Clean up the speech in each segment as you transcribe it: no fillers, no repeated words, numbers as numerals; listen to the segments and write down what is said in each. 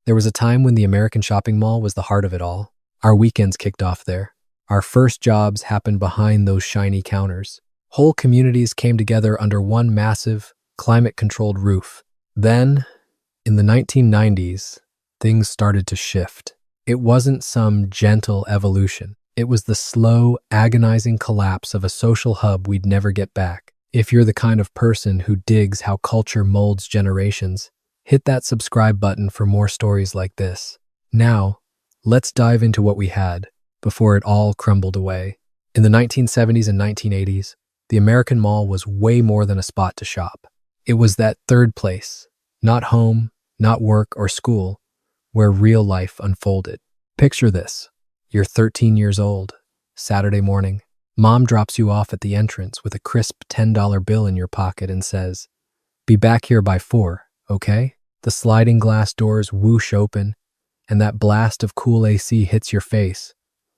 There was a time when the American shopping mall was the heart of it all. Our weekends kicked off there. Our first jobs happened behind those shiny counters. Whole communities came together under one massive, climate-controlled roof. Then, in the 1990s, things started to shift. It wasn't some gentle evolution. It was the slow, agonizing collapse of a social hub we'd never get back. If you're the kind of person who digs how culture molds generations, hit that subscribe button for more stories like this. Now, let's dive into what we had before it all crumbled away. In the 1970s and 1980s, the American Mall was way more than a spot to shop. It was that third place, not home, not work or school, where real life unfolded. Picture this. You're 13 years old, Saturday morning. Mom drops you off at the entrance with a crisp $10 bill in your pocket and says, "Be back here by 4, okay?" The sliding glass doors whoosh open, and that blast of cool AC hits your face,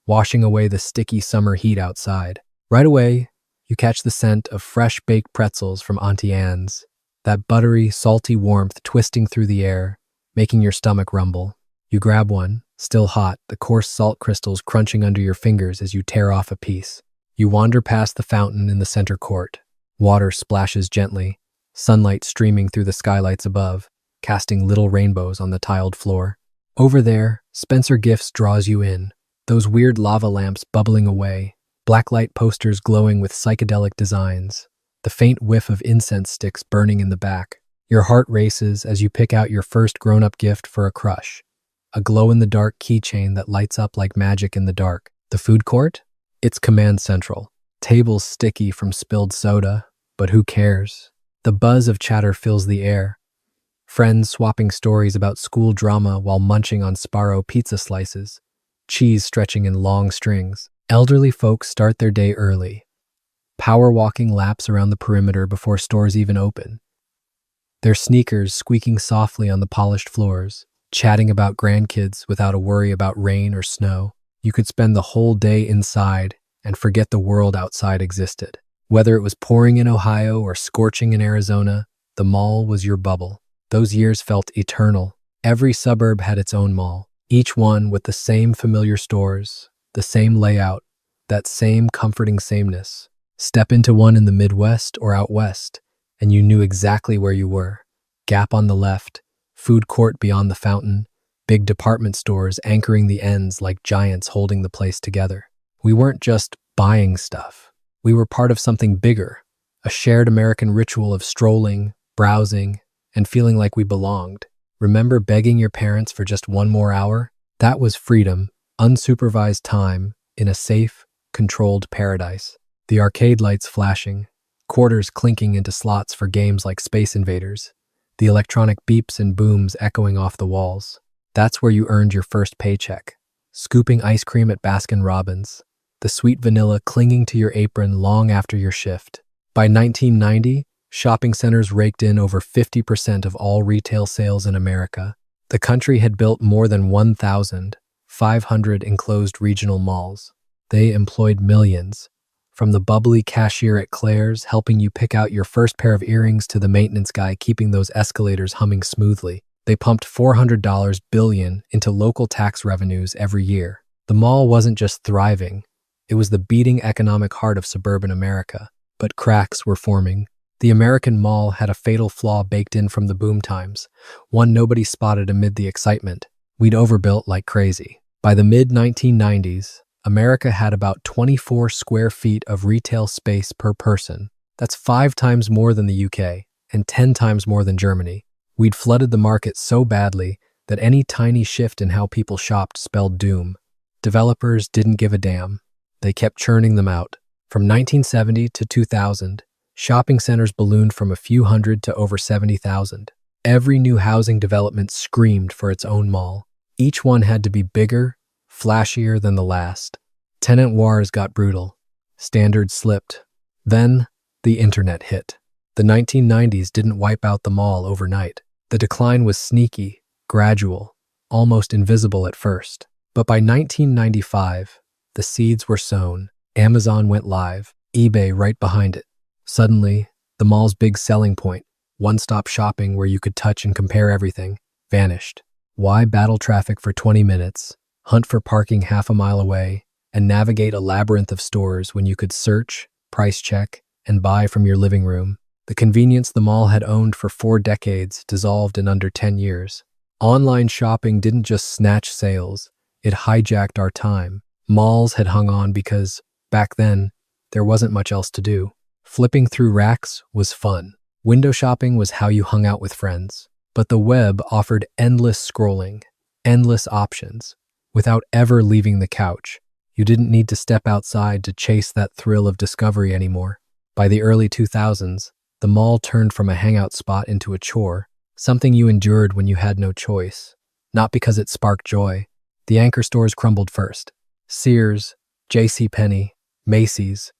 washing away the sticky summer heat outside. Right away, you catch the scent of fresh baked pretzels from Auntie Anne's, that buttery, salty warmth twisting through the air, making your stomach rumble. You grab one, still hot, the coarse salt crystals crunching under your fingers as you tear off a piece. You wander past the fountain in the center court. Water splashes gently, sunlight streaming through the skylights above, casting little rainbows on the tiled floor. Over there, Spencer Gifts draws you in, those weird lava lamps bubbling away, blacklight posters glowing with psychedelic designs, the faint whiff of incense sticks burning in the back. Your heart races as you pick out your first grown-up gift for a crush, a glow-in-the-dark keychain that lights up like magic in the dark. The food court? It's command central. Tables sticky from spilled soda, but who cares? The buzz of chatter fills the air. Friends swapping stories about school drama while munching on Sparrow pizza slices, cheese stretching in long strings. Elderly folks start their day early, power walking laps around the perimeter before stores even open. Their sneakers squeaking softly on the polished floors, chatting about grandkids without a worry about rain or snow. You could spend the whole day inside and forget the world outside existed. Whether it was pouring in Ohio or scorching in Arizona, the mall was your bubble. Those years felt eternal. Every suburb had its own mall, each one with the same familiar stores, the same layout, that same comforting sameness. Step into one in the Midwest or out west, and you knew exactly where you were. Gap on the left, food court beyond the fountain, big department stores anchoring the ends like giants holding the place together. We weren't just buying stuff. We were part of something bigger, a shared American ritual of strolling, browsing, and feeling like we belonged. Remember begging your parents for just one more hour? That was freedom, unsupervised time, in a safe, controlled paradise. The arcade lights flashing, quarters clinking into slots for games like Space Invaders, the electronic beeps and booms echoing off the walls. That's where you earned your first paycheck. Scooping ice cream at Baskin-Robbins, the sweet vanilla clinging to your apron long after your shift. By 1990, shopping centers raked in over 50% of all retail sales in America. The country had built more than 1,500 enclosed regional malls. They employed millions, from the bubbly cashier at Claire's helping you pick out your first pair of earrings to the maintenance guy keeping those escalators humming smoothly. They pumped $400 billion into local tax revenues every year. The mall wasn't just thriving, it was the beating economic heart of suburban America. But cracks were forming. The American mall had a fatal flaw baked in from the boom times, one nobody spotted amid the excitement. We'd overbuilt like crazy. By the mid-1990s, America had about 24 square feet of retail space per person. That's 5 times more than the UK and 10 times more than Germany. We'd flooded the market so badly that any tiny shift in how people shopped spelled doom. Developers didn't give a damn. They kept churning them out. From 1970 to 2000, shopping centers ballooned from a few hundred to over 70,000. Every new housing development screamed for its own mall. Each one had to be bigger, flashier than the last. Tenant wars got brutal. Standards slipped. Then, the internet hit. The 1990s didn't wipe out the mall overnight. The decline was sneaky, gradual, almost invisible at first. But by 1995, the seeds were sown. Amazon went live, eBay right behind it. Suddenly, the mall's big selling point, one-stop shopping where you could touch and compare everything, vanished. Why battle traffic for 20 minutes, hunt for parking half a mile away, and navigate a labyrinth of stores when you could search, price check, and buy from your living room? The convenience the mall had owned for 4 decades dissolved in under 10 years. Online shopping didn't just snatch sales, it hijacked our time. Malls had hung on because, back then, there wasn't much else to do. Flipping through racks was fun. Window shopping was how you hung out with friends. But the web offered endless scrolling, endless options. Without ever leaving the couch, you didn't need to step outside to chase that thrill of discovery anymore. By the early 2000s, the mall turned from a hangout spot into a chore, something you endured when you had no choice. Not because it sparked joy. The anchor stores crumbled first. Sears, JCPenney, Macy's.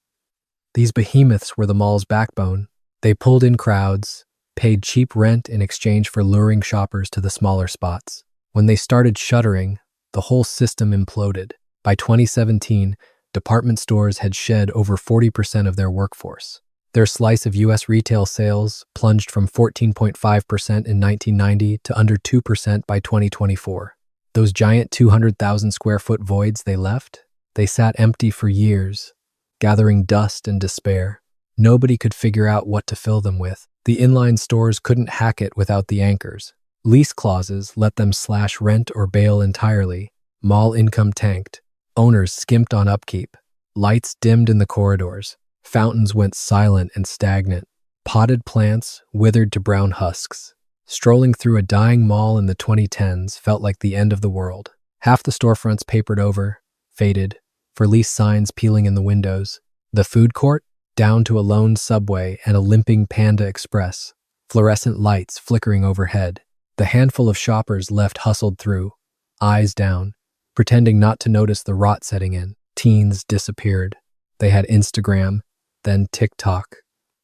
These behemoths were the mall's backbone. They pulled in crowds, paid cheap rent in exchange for luring shoppers to the smaller spots. When they started shuttering, the whole system imploded. By 2017, department stores had shed over 40% of their workforce. Their slice of U.S. retail sales plunged from 14.5% in 1990 to under 2% by 2024. Those giant 200,000 square foot voids they left, they sat empty for years, gathering dust and despair. Nobody could figure out what to fill them with. The inline stores couldn't hack it without the anchors. Lease clauses let them slash rent or bail entirely. Mall income tanked. Owners skimped on upkeep. Lights dimmed in the corridors. Fountains went silent and stagnant. Potted plants withered to brown husks. Strolling through a dying mall in the 2010s felt like the end of the world. Half the storefronts papered over, faded, for lease signs peeling in the windows. The food court, down to a lone Subway and a limping Panda Express, fluorescent lights flickering overhead. The handful of shoppers left hustled through, eyes down, pretending not to notice the rot setting in. Teens disappeared. They had Instagram, then TikTok,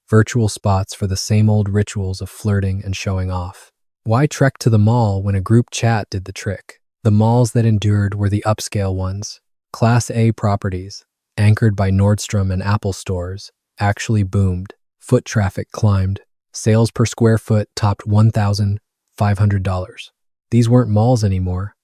virtual spots for the same old rituals of flirting and showing off. Why trek to the mall when a group chat did the trick? The malls that endured were the upscale ones. Class A properties, anchored by Nordstrom and Apple stores, actually boomed. Foot traffic climbed. Sales per square foot topped $1,500. These weren't malls anymore.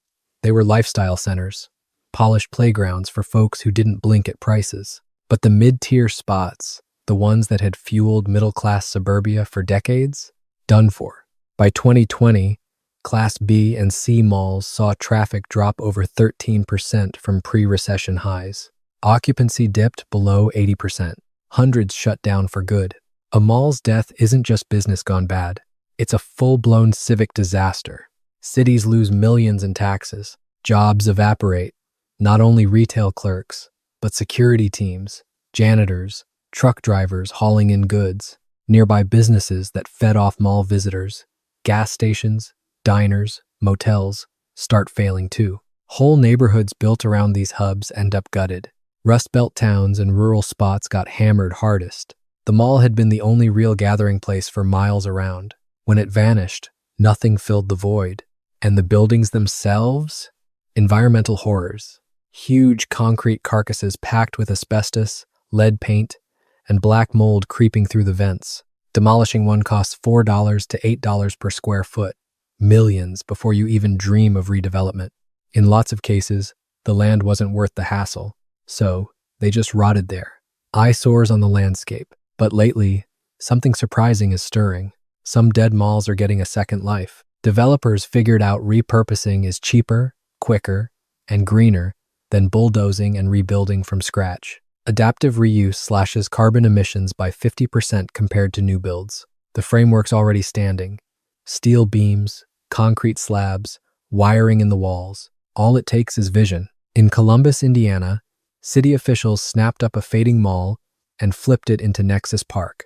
They were lifestyle centers, polished playgrounds for folks who didn't blink at prices. But the mid-tier spots, the ones that had fueled middle-class suburbia for decades, done for. By 2020, Class B and C malls saw traffic drop over 13% from pre-recession highs. Occupancy dipped below 80%. Hundreds shut down for good. A mall's death isn't just business gone bad. It's a full-blown civic disaster. Cities lose millions in taxes. Jobs evaporate. Not only retail clerks, but security teams, janitors, truck drivers hauling in goods. Nearby businesses that fed off mall visitors, gas stations, diners, motels, start failing too. Whole neighborhoods built around these hubs end up gutted. Rust Belt towns and rural spots got hammered hardest. The mall had been the only real gathering place for miles around. When it vanished, nothing filled the void. And the buildings themselves? Environmental horrors. Huge concrete carcasses packed with asbestos, lead paint, and black mold creeping through the vents. Demolishing one costs $4 to $8 per square foot. Millions before you even dream of redevelopment. In lots of cases, the land wasn't worth the hassle. So, they just rotted there. Eyesores on the landscape. But lately, something surprising is stirring. Some dead malls are getting a second life. Developers figured out repurposing is cheaper, quicker, and greener than bulldozing and rebuilding from scratch. Adaptive reuse slashes carbon emissions by 50% compared to new builds. The framework's already standing. Steel beams, concrete slabs, wiring in the walls. All it takes is vision. In Columbus, Indiana, city officials snapped up a fading mall and flipped it into Nexus Park,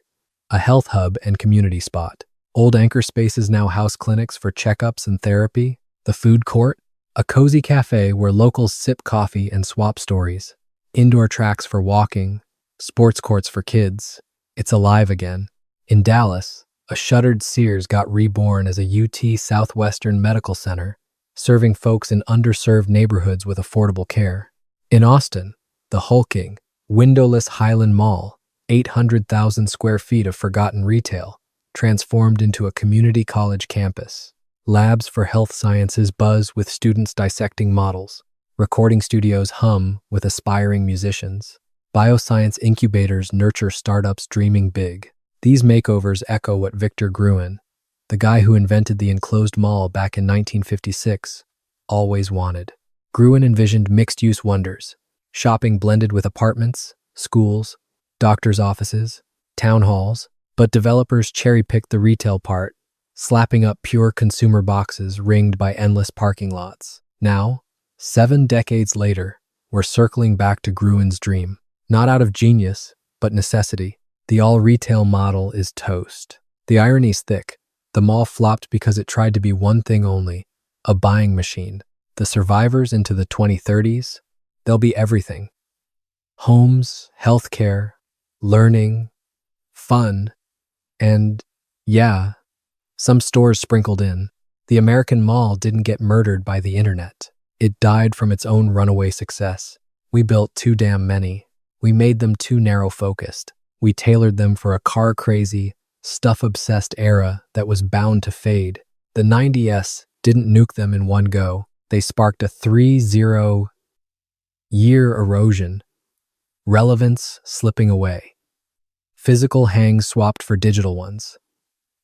a health hub and community spot. Old anchor spaces now house clinics for checkups and therapy. The food court, a cozy cafe where locals sip coffee and swap stories. Indoor tracks for walking, sports courts for kids. It's alive again. In Dallas, a shuttered Sears got reborn as a UT Southwestern Medical Center, serving folks in underserved neighborhoods with affordable care. In Austin, the hulking, windowless Highland Mall, 800,000 square feet of forgotten retail, transformed into a community college campus. Labs for health sciences buzz with students dissecting models. Recording studios hum with aspiring musicians. Bioscience incubators nurture startups dreaming big. These makeovers echo what Victor Gruen, the guy who invented the enclosed mall back in 1956, always wanted. Gruen envisioned mixed-use wonders, shopping blended with apartments, schools, doctors' offices, town halls, but developers cherry-picked the retail part, slapping up pure consumer boxes ringed by endless parking lots. Now, 7 decades later, we're circling back to Gruen's dream. Not out of genius, but necessity. The all-retail model is toast. The irony's thick. The mall flopped because it tried to be one thing only, a buying machine. The survivors into the 2030s, they'll be everything. Homes, healthcare, learning, fun, and, yeah, some stores sprinkled in. The American mall didn't get murdered by the internet. It died from its own runaway success. We built too damn many. We made them too narrow-focused. We tailored them for a car-crazy, stuff-obsessed era that was bound to fade. The 90s didn't nuke them in one go. They sparked a 30-year erosion, relevance slipping away. Physical hangs swapped for digital ones.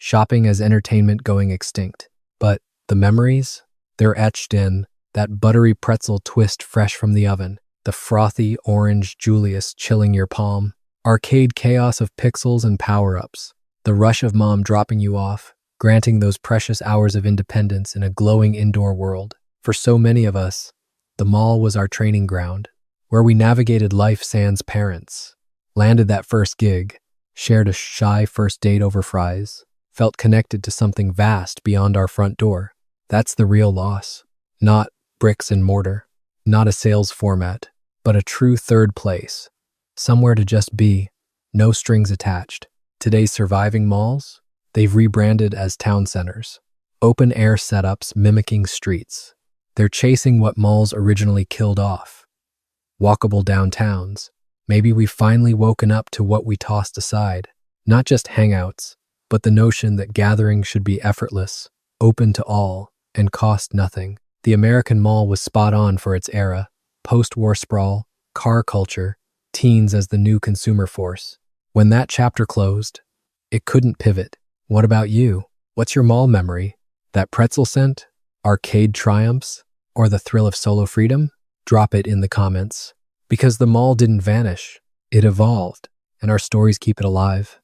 Shopping as entertainment going extinct. But the memories, they're etched in, that buttery pretzel twist fresh from the oven, the frothy orange Julius chilling your palm, arcade chaos of pixels and power-ups, the rush of mom dropping you off, granting those precious hours of independence in a glowing indoor world. For so many of us, the mall was our training ground, where we navigated life sans parents, landed that first gig, shared a shy first date over fries, felt connected to something vast beyond our front door. That's the real loss. Not bricks and mortar, not a sales format, but a true third place. Somewhere to just be, no strings attached. Today's surviving malls, they've rebranded as town centers. Open-air setups mimicking streets. They're chasing what malls originally killed off. Walkable downtowns. Maybe we've finally woken up to what we tossed aside. Not just hangouts, but the notion that gathering should be effortless, open to all, and cost nothing. The American mall was spot on for its era. Post-war sprawl, car culture, teens as the new consumer force. When that chapter closed, it couldn't pivot. What about you? What's your mall memory? That pretzel scent? Arcade triumphs? Or the thrill of solo freedom? Drop it in the comments. Because the mall didn't vanish, it evolved, and our stories keep it alive.